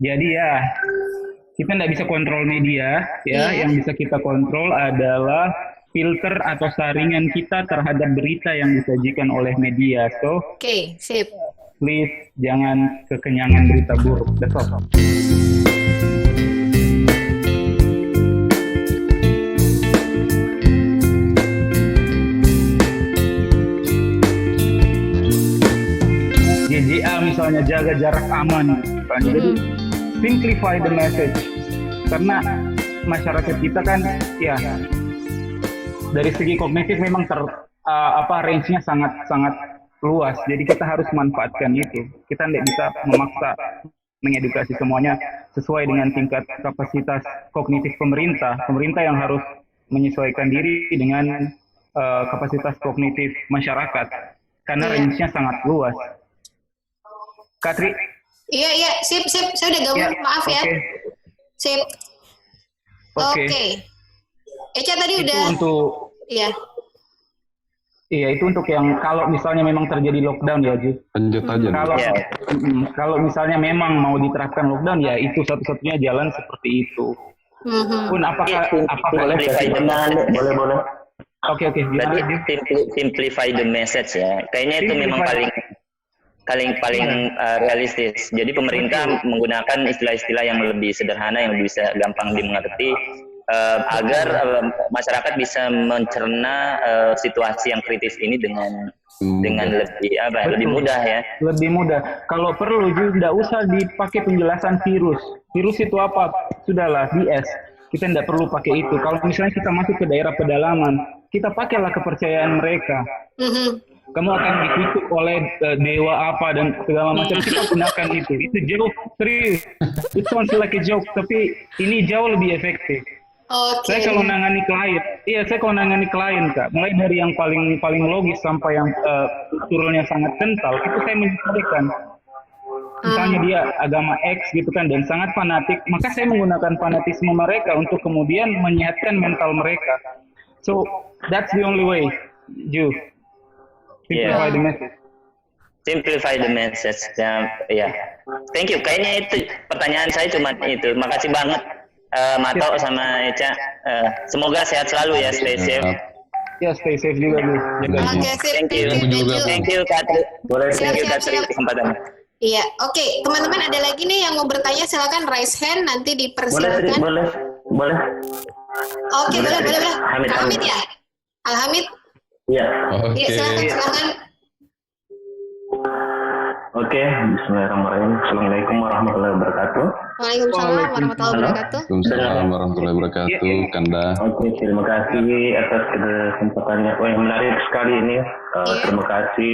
Jadi ya, kita nggak bisa kontrol media, ya. Iya. Yang bisa kita kontrol adalah filter atau saringan kita terhadap berita yang disajikan oleh media. So, Oke, sip. please jangan kekenyangan berita buruk. That's all. JJA misalnya jaga jarak aman, kan. Jadi Mm-mm. simplify the message. Karena masyarakat kita kan, ya, dari segi kognitif memang range-nya sangat sangat luas. Jadi kita harus manfaatkan itu. Kita tidak bisa memaksa mengedukasi semuanya sesuai dengan tingkat kapasitas kognitif pemerintah. Pemerintah yang harus menyesuaikan diri dengan kapasitas kognitif masyarakat. Karena Iya. range-nya sangat luas. Katri, Iya, iya, sip, sip. Saya udah ya, gabung, maaf ya. oke, Sip. oke. Oke. Eca tadi Itu udah, untuk, iya. iya, itu untuk yang kalau misalnya memang terjadi lockdown ya, Ji. Lanjut aja nih. Kalau Ya, kalau misalnya memang mau diterapkan lockdown, ya itu satu-satunya jalan seperti itu. Mhm. Pun apakah boleh efektif? kasih tambahan, boleh. Oke, gimana, Berarti Ji? simplify the message ya. Kayaknya itu memang Simplify. paling realistis. Jadi pemerintah menggunakan istilah-istilah yang lebih sederhana, yang lebih bisa gampang dimengerti, agar masyarakat bisa mencerna situasi yang kritis ini dengan lebih mudah ya. Lebih mudah. Kalau perlu juga tidak usah dipakai penjelasan virus. Virus itu apa? Sudahlah, DS. Kita tidak perlu pakai itu. Kalau misalnya kita masuk ke daerah pedalaman, kita pakailah kepercayaan mereka. Mhm. Kamu akan dikutuk oleh dewa apa dan segala macam. Kita gunakan itu. Itu jauh serius. It sounds like a joke, tapi ini jauh lebih efektif. Oke. Saya kalau nangani klien, Kak, mulai dari yang paling logis sampai yang strukturalnya sangat kental, itu saya menyesuaikan. Misalnya dia agama X gitu kan dan sangat fanatik, maka saya menggunakan fanatisme mereka untuk kemudian menyehatkan mental mereka. So that's the only way, Ju. Simplify Yeah. the message. Simplify the message ya. Thank you. Kayaknya itu pertanyaan saya cuma itu. Makasih banget Mato sama Eca. Semoga sehat selalu ya, stay safe. Ya, stay safe juga, Ju. Jaga. Oke, sip. Thank you. Thank you Kak Tri. Thank you Kak Tri kesempatannya. Iya, oke. Teman-teman ada lagi nih yang mau bertanya, silakan raise hand, nanti Boleh, dipersilakan. boleh. Oke, boleh. Hamid. Alhamid ya? Alhamid? Iya. Iya, silakan. Oke, bismillahirrahmanirrahim. Assalamualaikum warahmatullahi wabarakatuh. Waalaikumsalam warahmatullahi wabarakatuh. Waalaikumsalam warahmatullahi wabarakatuh. Kanda. Oke, terima kasih atas kesempatannya. Wah, yang menarik sekali ini. Terima kasih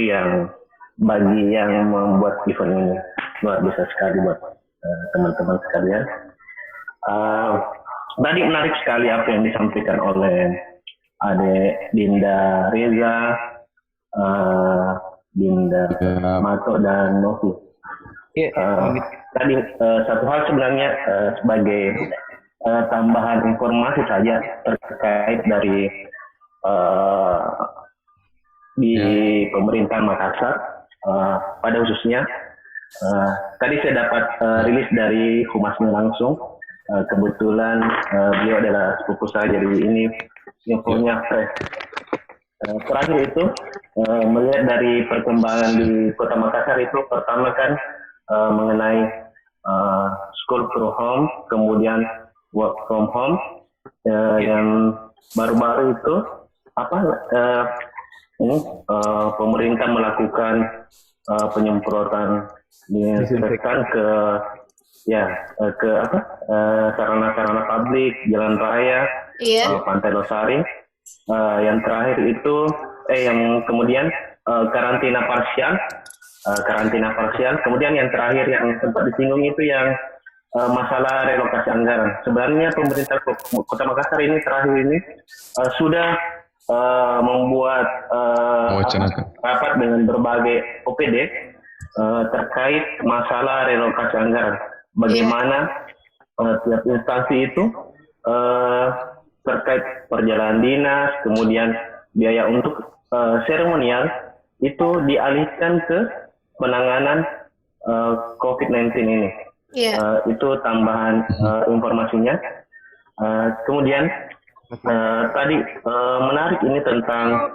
bagi yang membuat event ini. Luar biasa sekali buat teman-teman sekalian. Tadi menarik sekali apa yang disampaikan oleh Ade Dinda Reza, Dinda Mato dan Novi. Tadi satu hal sebenarnya sebagai tambahan informasi saja terkait dari di pemerintahan Makassar pada khususnya. Tadi saya dapat rilis dari Humasnya langsung. Kebetulan beliau adalah sepupu saya, jadi ini infonya fresh. Terakhir itu melihat dari perkembangan di Kota Makassar itu, pertama kan mengenai school from home, kemudian work from home, yang baru-baru itu pemerintah melakukan penyemprotan disinfektan ke sarana-sarana publik, jalan raya, Pantai Losari. Yang terakhir itu yang kemudian karantina parsial. Kemudian yang terakhir yang sempat disinggung itu yang masalah relokasi anggaran. Sebenarnya pemerintah Kota Makassar ini terakhir ini sudah membuat rapat dengan berbagai OPD terkait masalah relokasi anggaran. Bagaimana tiap instansi itu terkait perjalanan dinas, kemudian biaya untuk seremonial itu dialihkan ke penanganan COVID-19 ini. Iya. Itu tambahan informasinya. Kemudian tadi menarik ini tentang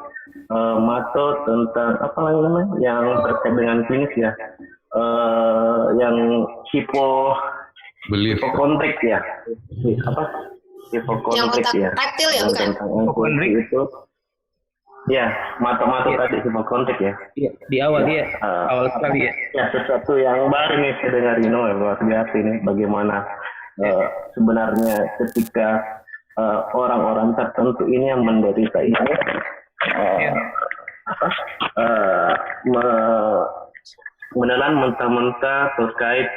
Mato tentang apa lagi namanya yang terkait dengan klinis ya, yang Belief. hipokontrik ya, apa Yang hipokontrik otak ya, reptil ya yang bukan? tentang hipokontrik itu, ya Mato tadi hipokontrik ya. Iya, di awal dia awal sekali ya. Ya, sesuatu yang baru nih saya dengar ini, luar biasa ini bagaimana sebenarnya ketika orang-orang tertentu ini yang menderita ini menelan mentah-mentah terkait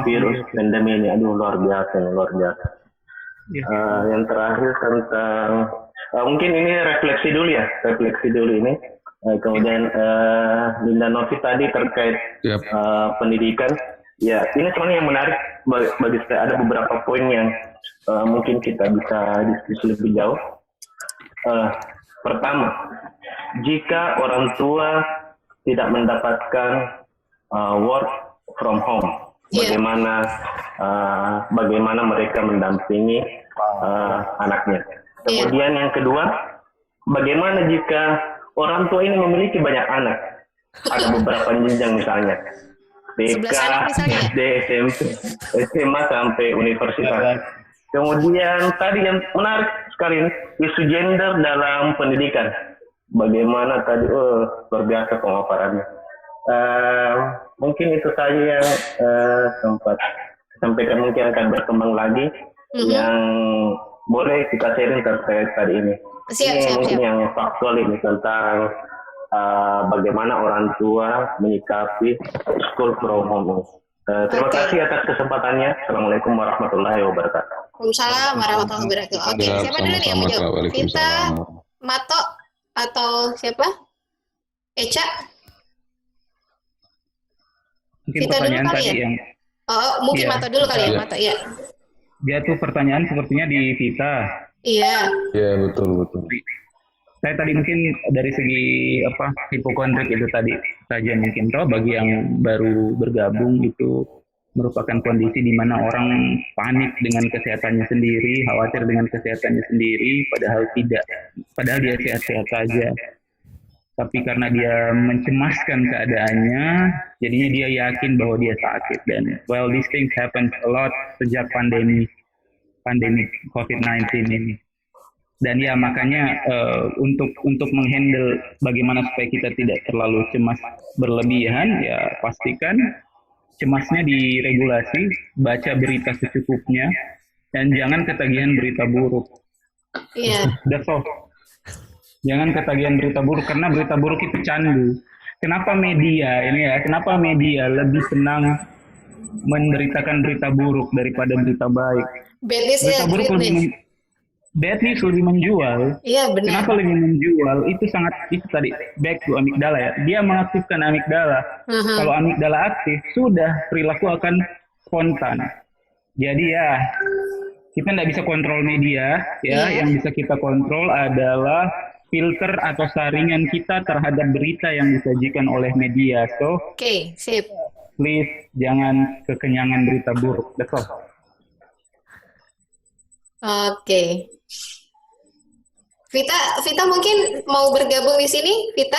virus pandemi ini. Aduh, luar biasa. Yang terakhir tentang mungkin ini refleksi dulu ini. Kemudian Linda Novi tadi terkait pendidikan. Ya, ini sebenarnya yang menarik bagi saya. Ada beberapa poin yang mungkin kita bisa diskusi lebih jauh. Pertama, jika orang tua tidak mendapatkan work from home, bagaimana mereka mendampingi anaknya. Kemudian yang kedua, bagaimana jika orang tua ini memiliki banyak anak? Ada beberapa jenjang misalnya. BK, SD, SMP, SMA sampai universitas. Kemudian tadi yang menarik sekali ini, isu gender dalam pendidikan. Bagaimana tadi, luar biasa pemaparannya. Mungkin itu saja yang sempat sampaikan, mungkin akan berkembang lagi. Yang boleh kita sharing terkait tadi ini. Ini mungkin yang faktual ini tentang bagaimana orang tua menyikapi school from home. Terima kasih atas kesempatannya. Assalamualaikum warahmatullahi wabarakatuh. Waalaikumsalam warahmatullahi wabarakatuh. Oke, siapa dulu nih yang mau jawab? Vita, Mato, atau siapa? Eca? Mungkin Vita pertanyaan dulu kali tadi ya? yang Mungkin Mato dulu kali ya, Mato ya. dia tuh pertanyaan sepertinya di Vita. Iya. Iya, betul. Saya tadi mungkin dari segi hipokondrik itu tadi saja mungkin bagi yang baru bergabung itu merupakan kondisi di mana orang panik dengan kesehatannya sendiri, khawatir dengan kesehatannya sendiri, padahal dia sehat-sehat saja. Tapi karena dia mencemaskan keadaannya, jadinya dia yakin bahwa dia sakit. Dan these things happen a lot sejak pandemi COVID-19 ini. Dan ya makanya untuk menghandle bagaimana supaya kita tidak terlalu cemas berlebihan, ya pastikan cemasnya diregulasi, baca berita secukupnya, dan jangan ketagihan berita buruk. Iya. That's all. Jangan ketagihan berita buruk, karena berita buruk itu candu. Kenapa media lebih senang memberitakan berita buruk daripada berita baik? Berita buruk bad news lebih menjual. Iya, benar. Kenapa lebih menjual? Itu tadi back to amigdala ya. Dia mengaktifkan amigdala. Kalau amigdala aktif, sudah perilaku akan spontan. Jadi ya, kita tidak bisa kontrol media ya. Yang bisa kita kontrol adalah filter atau saringan kita terhadap berita yang disajikan oleh media. So, sip. Please jangan kekenyangan berita buruk. That's all. Oke. Vita mungkin mau bergabung di sini, Vita?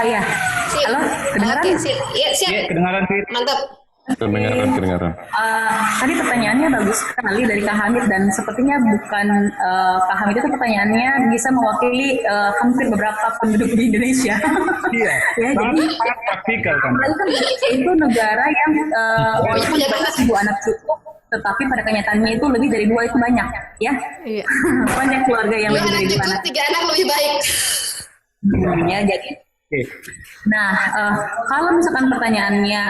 Ya. Sip. Halo, kedengaran? Oke, siap. Iya, siap. Ya, kedengaran sih. Mantap. Kedengaran. Tadi pertanyaannya bagus sekali dari Kak Hamid, dan sepertinya bukan Kak Hamid itu pertanyaannya bisa mewakili hampir beberapa penduduk di Indonesia. Iya. Ya, jadi praktikal kan. Indonesia itu negara yang walaupun banyak 1.000 anak cukup, tetapi pada kenyataannya itu lebih dari 2 itu banyak, ya. Iya. Banyak keluarga yang 2 lebih anak dari 2 cukup, anak. 3 anak lebih baik. Ya, jadi kalau misalkan pertanyaannya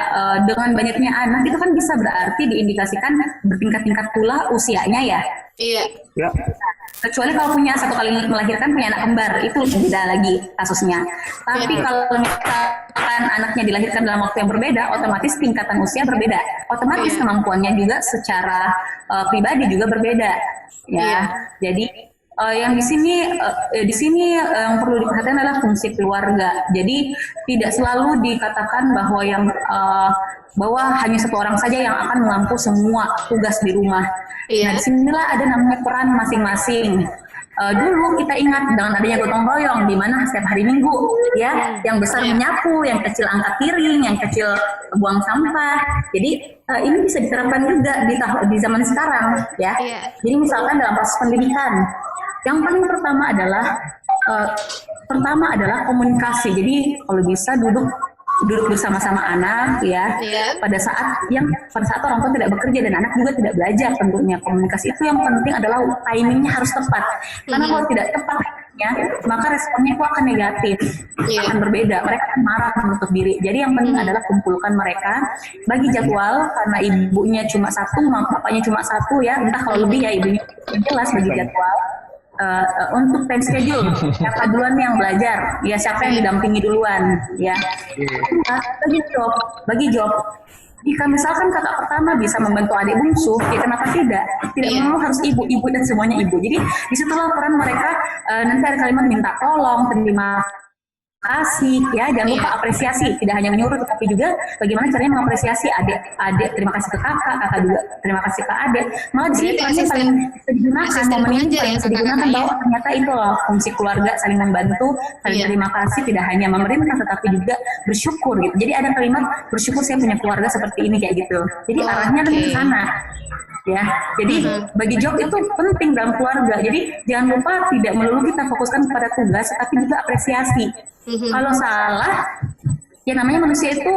dengan banyaknya anak itu kan bisa berarti diindikasikan bertingkat-tingkat pula usianya ya. Iya. Ya. Kecuali kalau punya satu kali melahirkan punya anak kembar, itu beda lagi kasusnya. Tapi kalau misalkan anaknya dilahirkan dalam waktu yang berbeda, otomatis tingkatan usia berbeda. Otomatis kemampuannya juga secara pribadi juga berbeda. Ya, jadi Yang di sini yang perlu diperhatikan adalah fungsi keluarga. Jadi tidak selalu dikatakan bahwa hanya satu orang saja yang akan mengampu semua tugas di rumah. Nah, disinilah ada namanya peran masing-masing. Dulu kita ingat dengan adanya gotong royong di mana setiap hari Minggu ya, yang besar menyapu, yang kecil angkat piring, yang kecil buang sampah. Jadi ini bisa diterapkan juga di zaman sekarang ya. Jadi misalkan dalam proses pendidikan, yang paling pertama adalah komunikasi. Jadi kalau bisa duduk bersama-sama anak ya, pada saat orang tua tidak bekerja dan anak juga tidak belajar, tentunya komunikasi itu yang penting adalah timingnya harus tepat, karena kalau tidak tepat maka responnya itu akan negatif, akan berbeda, mereka akan marah menutup diri. Jadi yang penting adalah kumpulkan mereka, bagi jadwal, karena ibunya cuma satu, bapaknya cuma satu ya, entah kalau lebih ya ibunya jelas bagi jadwal. Untuk time schedule, siapa duluan yang belajar, ya siapa yang didampingi duluan, ya. Bagi job. Jika misalkan kakak pertama bisa membantu adik bungsu, ya kenapa tidak? Tidak perlu harus ibu dan semuanya ibu. Jadi disitulah peran mereka. Nanti ada kalimat minta tolong, terima kasih, ya jangan lupa apresiasi, tidak hanya menyuruh tetapi juga bagaimana caranya mengapresiasi adik terima kasih ke kakak juga terima kasih ke adik. Malah di sini perannya paling bisa digunakan, momen ini paling bisa digunakan bahwa ternyata itu loh fungsi keluarga, saling membantu, saling terima kasih, tidak hanya memerintah tetapi juga bersyukur gitu. Jadi ada kalimat bersyukur saya punya keluarga seperti ini kayak gitu. Jadi arahnya kan ke sana. Ya, jadi bagi job itu penting dalam keluarga. Jadi jangan lupa tidak melulu kita fokuskan pada tugas, tapi juga apresiasi. Kalau salah, ya namanya manusia itu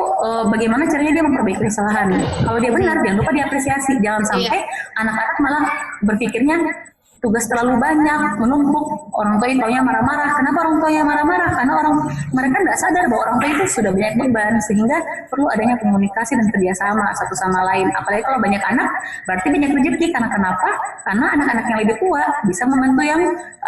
bagaimana caranya dia memperbaiki kesalahan. Kalau dia benar, jangan lupa diapresiasi. Jangan sampai anak-anak malah berpikirnya tugas terlalu banyak, menumpuk, orang tua taunya marah-marah. Kenapa orang tuanya marah-marah? Karena mereka nggak sadar bahwa orang tua itu sudah banyak beban, sehingga perlu adanya komunikasi dan kerjasama satu sama lain. Apalagi kalau banyak anak, berarti banyak rezeki. Karena kenapa? Karena anak-anak yang lebih tua bisa membantu yang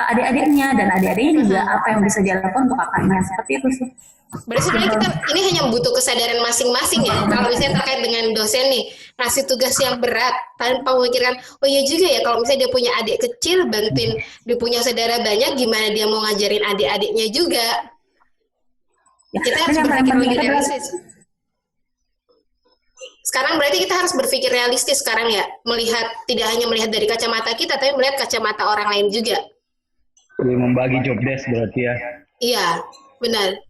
adik-adiknya, dan adik-adiknya juga apa yang bisa dia lakukan untuk kakaknya. Seperti itu sih. Berarti sebenarnya kita ini hanya butuh kesadaran masing-masing ya. Kalau misalnya terkait dengan dosen nih, ngasih tugas yang berat tanpa memikirkan, oh iya juga ya kalau misalnya dia punya adik kecil, bantuin dia punya saudara banyak, gimana dia mau ngajarin adik-adiknya juga. Kita harus berpikir lebih realistis. Sekarang berarti kita harus berpikir realistis sekarang ya, tidak hanya melihat dari kacamata kita, tapi melihat kacamata orang lain juga. Membagi job desk berarti ya. Iya, benar.